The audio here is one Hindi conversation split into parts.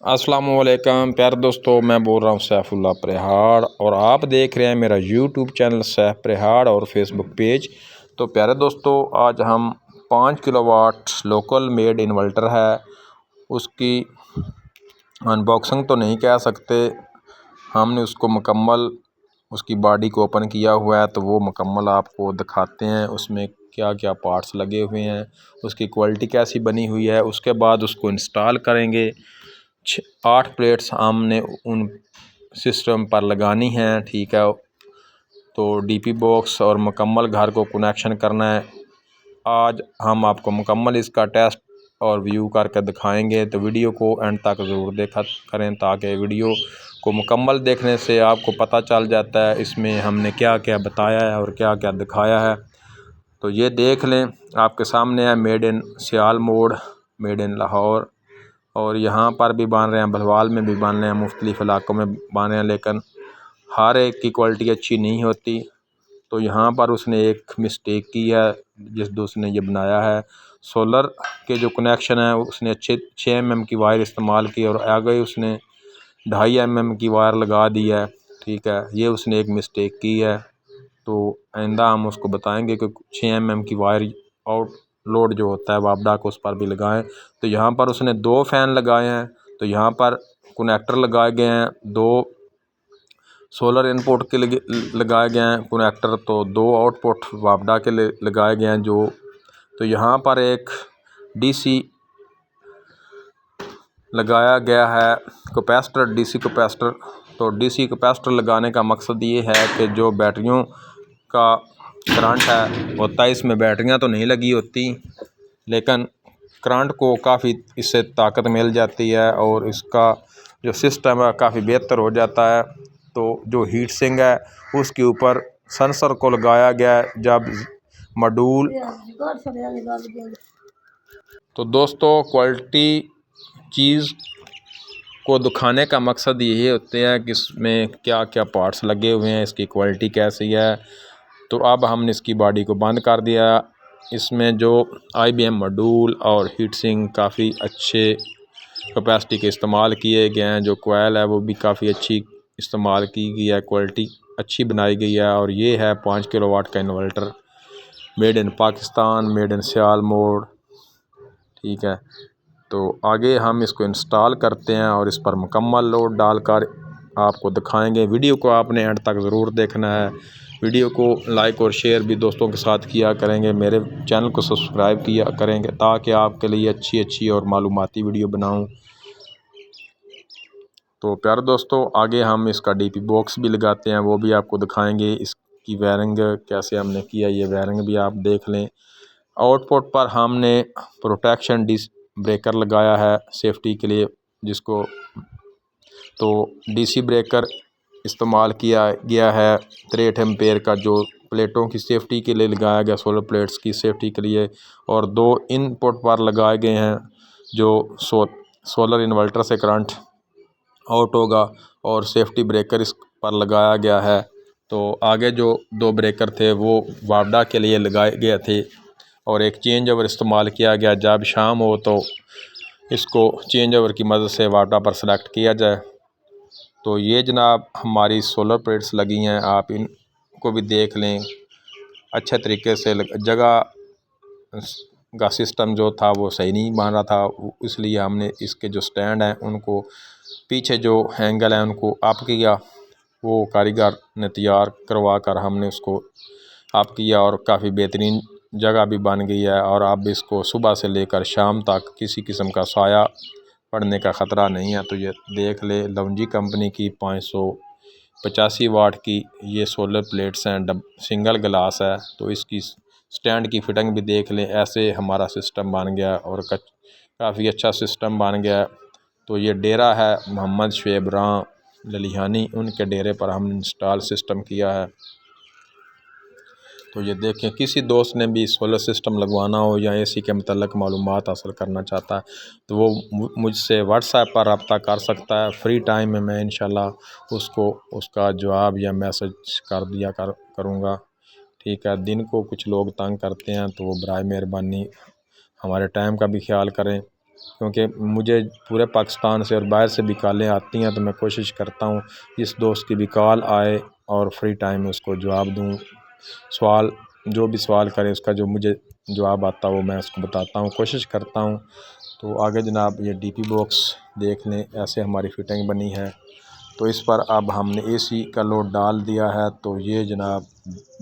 अस्सलामुअलैकुम प्यारे दोस्तों, मैं बोल रहा हूँ सैफुल्लाह प्रहाड़ और आप देख रहे हैं मेरा यूट्यूब चैनल सैफ प्रहाड़ और फेसबुक पेज। तो प्यारे दोस्तों, आज हम 5 किलोवाट लोकल मेड इन्वर्टर है उसकी अनबॉक्सिंग तो नहीं कह सकते, हमने उसको मुकम्मल उसकी बॉडी को ओपन किया हुआ है तो वो मुकम्मल आपको दिखाते हैं उसमें क्या क्या पार्ट्स लगे हुए हैं, उसकी क्वालिटी कैसी बनी हुई है। उसके बाद उसको इंस्टॉल करेंगे। 8 प्लेट्स हमने उन सिस्टम पर लगानी हैं, ठीक है। तो डीपी बॉक्स और मुकम्मल घर को कनेक्शन करना है। आज हम आपको मुकम्मल इसका टेस्ट और व्यू करके दिखाएंगे, तो वीडियो को एंड तक ज़रूर देखा करें ताकि वीडियो को मुकम्मल देखने से आपको पता चल जाता है इसमें हमने क्या क्या बताया है और क्या क्या दिखाया है। तो ये देख लें, आपके सामने है मेड इन सियाल मोड़, मेड इन लाहौर, और यहाँ पर भी बन रहे हैं, भलवाल में भी बन रहे हैं, मुख्तलिफ़ इलाक़ों में बन रहे हैं, लेकिन हर एक की क्वालिटी अच्छी नहीं होती। तो यहाँ पर उसने एक मिस्टेक की है जिस दोस्त ने ये बनाया है। सोलर के जो कनेक्शन है उसने 6 mm की वायर इस्तेमाल की और आगे उसने 2.5 mm की वायर लगा दी है, ठीक है। ये उसने एक मिस्टेक की है, तो आइंदा हम उसको बताएंगे कि 6 mm की वायर आउट लोड जो होता है वापडा को उस पर भी लगाएं। तो यहाँ पर उसने 2 फ़ैन लगाए हैं, तो यहाँ पर कनेक्टर लगाए गए हैं, 2 सोलर इनपुट के लिए लगाए गए हैं कनेक्टर, तो 2 आउटपुट वापडा के लिए लगाए गए हैं जो। तो यहाँ पर एक डीसी लगाया गया है कैपेसिटर, डीसी कैपेसिटर। तो डीसी कैपेसिटर लगाने का मकसद ये है कि जो बैटरियों का करंट है होता है, इसमें बैटरियां तो नहीं लगी होती लेकिन करंट को काफ़ी इससे ताकत मिल जाती है और इसका जो सिस्टम है काफ़ी बेहतर हो जाता है। तो जो हीट सिंक है उसके ऊपर सेंसर को लगाया गया है जब मॉड्यूल। तो दोस्तों, क्वालिटी चीज़ को दिखाने का मकसद यही होते हैं कि इसमें क्या क्या पार्ट्स लगे हुए हैं, इसकी क्वालिटी कैसी है। तो अब हमने इसकी बॉडी को बंद कर दिया। इसमें जो IBM मॉड्यूल और हीट सिंक काफ़ी अच्छे कैपेसिटी के इस्तेमाल किए गए हैं, जो कोयल है वो भी काफ़ी अच्छी इस्तेमाल की गई है, क्वालिटी अच्छी बनाई गई है। और ये है 5 किलोवाट का inverter, made in Pakistan, made in Sial Mor, ठीक है। तो आगे हम इसको इंस्टॉल करते हैं और इस पर मुकम्मल लोड डालकर आपको दिखाएंगे। वीडियो को आपने एंड तक ज़रूर देखना है। वीडियो को लाइक और शेयर भी दोस्तों के साथ किया करेंगे, मेरे चैनल को सब्सक्राइब किया करेंगे ताकि आपके लिए अच्छी अच्छी और मालूमाती वीडियो बनाऊं। तो प्यारे दोस्तों, आगे हम इसका डीपी बॉक्स भी लगाते हैं, वो भी आपको दिखाएंगे। इसकी वायरिंग कैसे हमने किया, ये वायरिंग भी आप देख लें। आउटपुट पर हमने प्रोटेक्शन ब्रेकर लगाया है सेफ्टी के लिए, जिसको तो डीसी ब्रेकर इस्तेमाल किया गया है 63 एम्पेयर का, जो प्लेटों की सेफ्टी के लिए लगाया गया, सोलर प्लेट्स की सेफ्टी के लिए। और 2 इनपुट पर लगाए गए हैं जो सोलर इन्वर्टर से करंट आउट होगा, और सेफ्टी ब्रेकर इस पर लगाया गया है। तो आगे जो 2 ब्रेकर थे वो वापडा के लिए लगाए गए थे और एक चेंज ओवर इस्तेमाल किया गया, जब शाम हो तो इसको चेंज ओवर की मदद से वापडा पर सेलेक्ट किया जाए। तो ये जनाब हमारी सोलर प्लेट्स लगी हैं, आप इनको भी देख लें। अच्छे तरीके से जगह का सिस्टम जो था वो सही नहीं बन रहा था, इसलिए हमने इसके जो स्टैंड हैं उनको पीछे जो एंगल है उनको अप किया, वो कारीगर ने तैयार करवा कर हमने उसको अप किया और काफ़ी बेहतरीन जगह भी बन गई है। और अब इसको सुबह से लेकर शाम तक किसी किस्म का साया पड़ने का ख़तरा नहीं है। तो ये देख ले, लवंजी कंपनी की 585 वाट की ये सोलर प्लेट्स हैं, सिंगल ग्लास है। तो इसकी स्टैंड की फिटिंग भी देख लें, ऐसे हमारा सिस्टम बन गया और काफ़ी अच्छा सिस्टम बन गया। तो ये डेरा है मोहम्मद शुएब रां ललिहानी, उनके डेरे पर हमने इंस्टॉल सिस्टम किया है। तो ये देखें, किसी दोस्त ने भी सोलर सिस्टम लगवाना हो या एसी के मतलब मालूमात हासिल करना चाहता है तो वो मुझसे व्हाट्सएप पर रब्ता कर सकता है। फ्री टाइम में मैं इंशाल्लाह उसको उसका जवाब या मैसेज कर दिया करूँगा, ठीक है। दिन को कुछ लोग तंग करते हैं तो वो बराए मेहरबानी हमारे टाइम का भी ख्याल करें। क्योंकि मुझे पूरे पाकिस्तान से और बाहर से भी कॉलें आती हैं, तो मैं कोशिश करता हूँ इस दोस्त की भी कॉल आए और फ्री टाइम में उसको जवाब दूँ। सवाल जो भी सवाल करे उसका जो मुझे जवाब आता है वो मैं उसको बताता हूँ, कोशिश करता हूँ। तो आगे जनाब ये डीपी बॉक्स देख लें, ऐसे हमारी फिटिंग बनी है। तो इस पर अब हमने एसी का लोड डाल दिया है। तो ये जनाब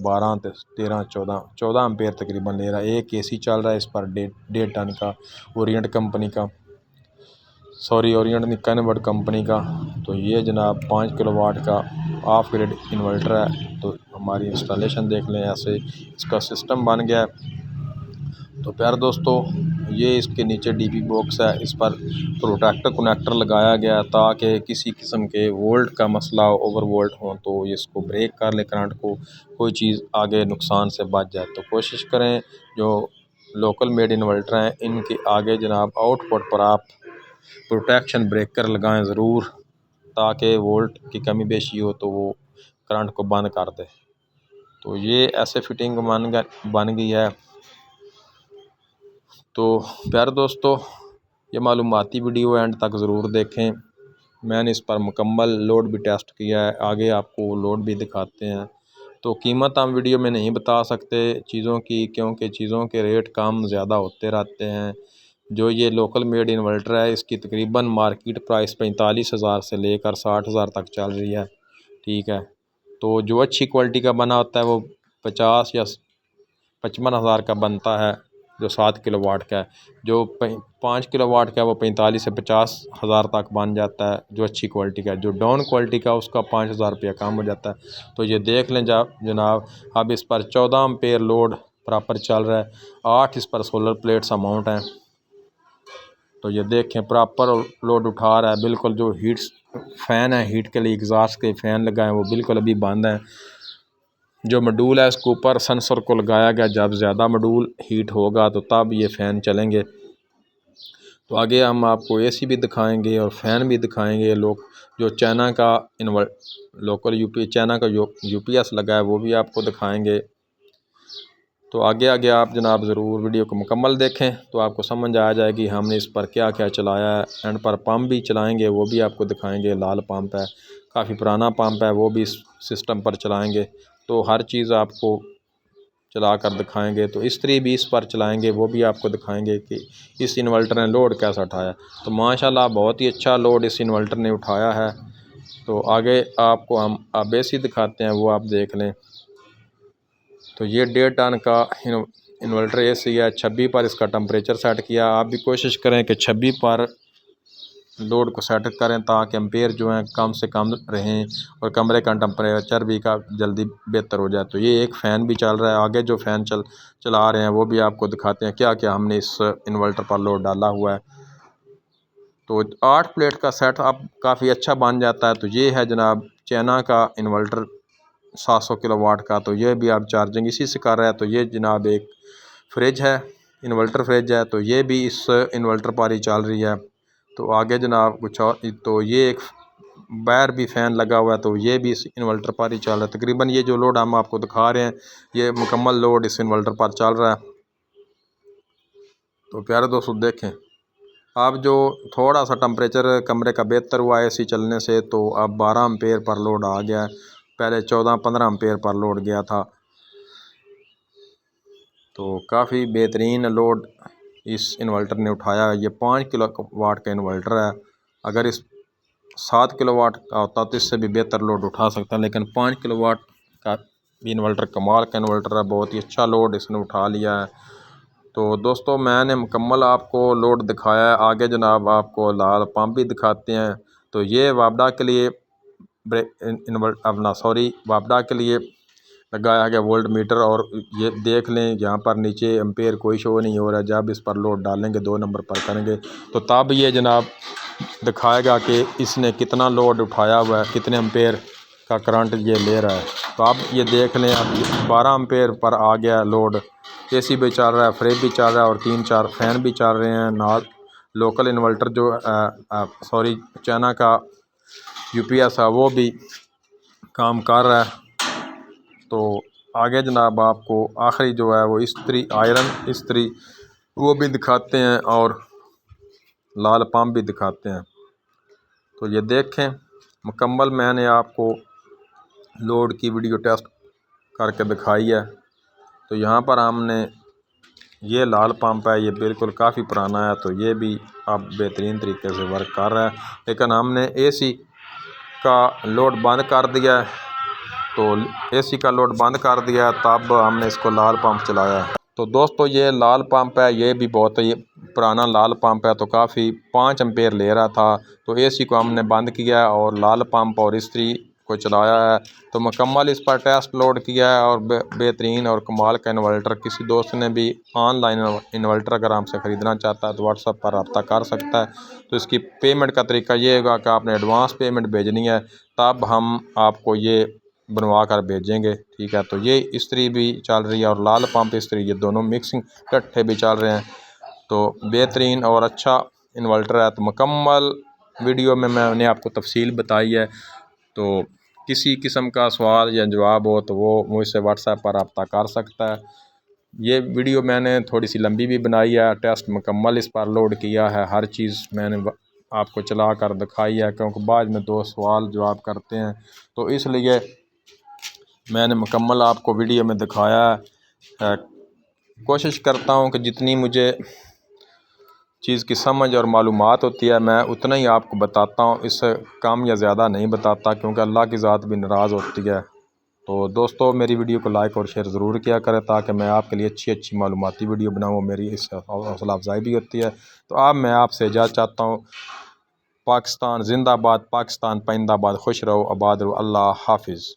12 13 14 एम्पेयर तकरीबन ले रहा है। एक एसी चल रहा है इस पर 1.5 टन का, ओरिएंट कंपनी का, सॉरी ओरिएंट नहीं, कन्वर्ट कंपनी का। तो ये जनाब 5 किलोवाट का ऑफ ग्रिड इन्वर्टर है। तो हमारी इंस्टॉलेशन देख लें, ऐसे इसका सिस्टम बन गया है। तो प्यारे दोस्तों, ये इसके नीचे डीपी बॉक्स है, इस पर प्रोटेक्टर कनेक्टर लगाया गया ताकि किसी किस्म के वोल्ट का मसला ओवर वोल्ट हो तो ये इसको ब्रेक कर ले, करंट को, कोई चीज़ आगे नुकसान से बच जाए। तो कोशिश करें जो लोकल मेड इन्वर्टर हैं इनके आगे जनाब आउटपुट पर आप प्रोटेक्शन ब्रेकर लगाएं ज़रूर, ताकि वोल्ट की कमी बेशी हो तो वो करंट को बंद कर दे। तो ये ऐसे फिटिंग बन गई है। तो प्यारे दोस्तों, ये मालूमाती वीडियो एंड तक ज़रूर देखें। मैंने इस पर मुकम्मल लोड भी टेस्ट किया है, आगे आपको लोड भी दिखाते हैं। तो कीमत हम वीडियो में नहीं बता सकते चीज़ों की, क्योंकि चीज़ों के रेट कम ज़्यादा होते रहते हैं। जो ये लोकल मेड इन्वर्टर है इसकी तकरीबन मार्केट प्राइस 45,000 से लेकर 60,000 तक चल रही है। ठीक है। तो जो अच्छी क्वालिटी का बना होता है वो 50 या 55,000 का बनता है, जो 7 किलोवाट का है। जो 5 किलोवाट का है वो 45 से 50,000 तक बन जाता है, जो अच्छी क्वालिटी का है। जो डाउन क्वालिटी का उसका 5,000 रुपया कम हो जाता है। तो ये देख लें जनाब, अब इस पर 14 एम्पेयर लोड प्रॉपर चल रहा है, 8 इस पर सोलर प्लेट्स अमाउंट हैं। तो ये देखें प्रॉपर लोड उठा रहा है बिल्कुल। जो हीट फ़ैन है, हीट के लिए एग्जॉस्ट के फ़ैन लगाए वो बिल्कुल अभी बंद हैं। जो मॉड्यूल है इसके ऊपर सेंसर को लगाया गया, जब ज़्यादा मॉड्यूल हीट होगा तो तब ये फ़ैन चलेंगे। तो आगे हम आपको एसी भी दिखाएंगे और फ़ैन भी दिखाएंगे। लोग जो चाइना का लोकल चाइना का यूपीएस लगा है वो भी आपको दिखाएंगे। तो आगे आगे आप जनाब ज़रूर वीडियो को मुकम्मल देखें तो आपको समझ आ जाएगी हमने इस पर क्या क्या चलाया है। एंड पर पंप भी चलाएंगे, वो भी आपको दिखाएंगे। लाल पंप है, काफ़ी पुराना पंप है, वो भी इस सिस्टम पर चलाएंगे। तो हर चीज़ आपको चला कर दिखाएंगे। तो इस्त्री भी इस पर चलाएंगे, वो भी आपको दिखाएंगे कि इस इन्वर्टर ने लोड कैसा उठाया। तो माशाल्लाह बहुत ही अच्छा लोड इस इन्वर्टर ने उठाया है। तो आगे आपको हम अब एसी दिखाते हैं, वो आप देख लें। तो ये 1.5 टन का इन्वर्टर एसी है। 26 पर इसका टेम्परेचर सेट किया। आप भी कोशिश करें कि 26 पर लोड को सेट करें ताकि एम्पेयर जो हैं कम से कम रहें और कमरे का टेम्परेचर भी का जल्दी बेहतर हो जाए। तो ये एक फ़ैन भी चल रहा है। आगे जो फ़ैन चला रहे हैं वो भी आपको दिखाते हैं क्या क्या हमने इस इन्वर्टर पर लोड डाला हुआ है। तो 8 प्लेट का सेट अब काफ़ी अच्छा बन जाता है। तो ये है जनाब चाइना का इन्वर्टर 700 किलोवाट का। तो ये भी आप चार्जिंग इसी से कर रहे हैं। तो ये जनाब एक फ्रिज है, इन्वर्टर फ्रिज है। तो ये भी इस इन्वर्टर पर ही चल रही है। तो आगे जनाब कुछ और, तो ये एक बाहर भी फ़ैन लगा हुआ है, तो ये भी इस इन्वर्टर पर ही चल रहा है। तकरीबन ये जो लोड हम आपको दिखा रहे हैं ये मुकम्मल लोड इस इन्वर्टर पर चल रहा है। तो प्यारे दोस्तों देखें, अब जो थोड़ा सा टेम्परेचर कमरे का बेहतर हुआ है एसी चलने से, तो अब 12 एम्पेयर पर लोड आ गया है। पहले 14-15 एम्पेयर पर लोड गया था। तो काफ़ी बेहतरीन लोड इस इन्वर्टर ने उठाया। ये 5 किलोवाट का इन्वर्टर है। अगर इस 7 किलोवाट का होता तो इससे भी बेहतर लोड उठा सकता है, लेकिन 5 किलोवाट का भी इन्वर्टर कमाल का इन्वर्टर है। बहुत ही अच्छा लोड इसने उठा लिया है। तो दोस्तों मैंने मुकम्मल आपको लोड दिखाया है। आगे जनाब आपको लाल पंप भी दिखाते हैं। तो ये वापडा के लिए वापडा के लिए लगाया गया वोल्ट मीटर। और ये देख लें यहाँ पर नीचे एम्पेयर कोई शो नहीं हो रहा है। जब इस पर लोड डालेंगे 2 नंबर पर करेंगे तो तब ये जनाब दिखाएगा कि इसने कितना लोड उठाया हुआ है, कितने एम्पेयर का करंट ये ले रहा है। तो आप ये देख लें, अब 12 एम्पेयर पर आ गया लोड। एसी भी चल रहा है, फ्रिज भी चल रहा है और 3-4 फ़ैन भी चल रहे हैं। नाल लोकल इन्वर्टर जो चाइना का यूपीएस है वो भी काम कर रहा है। तो आगे जनाब आपको आखिरी जो है वो इस्त्री, आयरन इस्त्री, वो भी दिखाते हैं। और लाल पंप भी दिखाते हैं। तो ये देखें मुकम्मल मैंने आपको लोड की वीडियो टेस्ट करके दिखाई है। तो यहाँ पर हमने ये लाल पंप है, ये बिल्कुल काफ़ी पुराना है, तो ये भी अब बेहतरीन तरीके से वर्क कर रहा है। लेकिन हमने एसी का लोड बंद कर दिया है, तो एसी का लोड बंद कर दिया है, तब हमने इसको लाल पंप चलाया है। तो दोस्तों ये लाल पंप है, ये भी बहुत ही पुराना लाल पंप है, तो काफ़ी 5 एम्पेयर ले रहा था। तो एसी को हमने बंद किया है और लाल पंप और इस्त्री को चलाया है। तो मुकम्मल इस पर टेस्ट लोड किया है और बेहतरीन और कमाल का इन्वर्टर। किसी दोस्त ने भी ऑनलाइन इन्वर्टर अगर हमसे ख़रीदना चाहता है तो व्हाट्सएप पर रब्ता कर सकता है। तो इसकी पेमेंट का तरीका ये होगा कि आपने एडवांस पेमेंट भेजनी है, तब हम आपको ये बनवा कर भेजेंगे। ठीक है, तो ये इस्त्री भी चल रही है और लाल पंप इस्त्री, ये दोनों मिक्सिंग इकट्ठे भी चल रहे हैं। तो बेहतरीन और अच्छा इन्वर्टर है। तो मुकम्मल वीडियो में मैंने आपको तफसील बताई है। तो किसी किस्म का सवाल या जवाब हो तो वो मुझसे व्हाट्सएप पर रब्ता कर सकता है। ये वीडियो मैंने थोड़ी सी लंबी भी बनाई है, टेस्ट मुकम्मल इस पर लोड किया है, हर चीज़ मैंने आपको चला कर दिखाई है, क्योंकि बाद में दोस्त सवाल जवाब करते हैं, तो इसलिए मैंने मुकम्मल आपको वीडियो में दिखाया है। कोशिश करता हूँ कि जितनी मुझे चीज़ की समझ और मालूमात होती है मैं उतना ही आपको बताता हूँ, इससे कम या ज़्यादा नहीं बताता, क्योंकि अल्लाह की ज़ात भी नाराज़ होती है। तो दोस्तों मेरी वीडियो को लाइक और शेयर ज़रूर किया करें, ताकि मैं आपके लिए अच्छी मालूमाती वीडियो बनाऊँ, मेरी इससे हौसला अफजाई भी होती है। तो अब मैं आपसे इजाज़त चाहता हूँ। पाकिस्तान जिंदाबाद, पाकिस्तान पाइंदाबाद, खुश रहो, आबाद रहो, अल्लाह हाफिज़।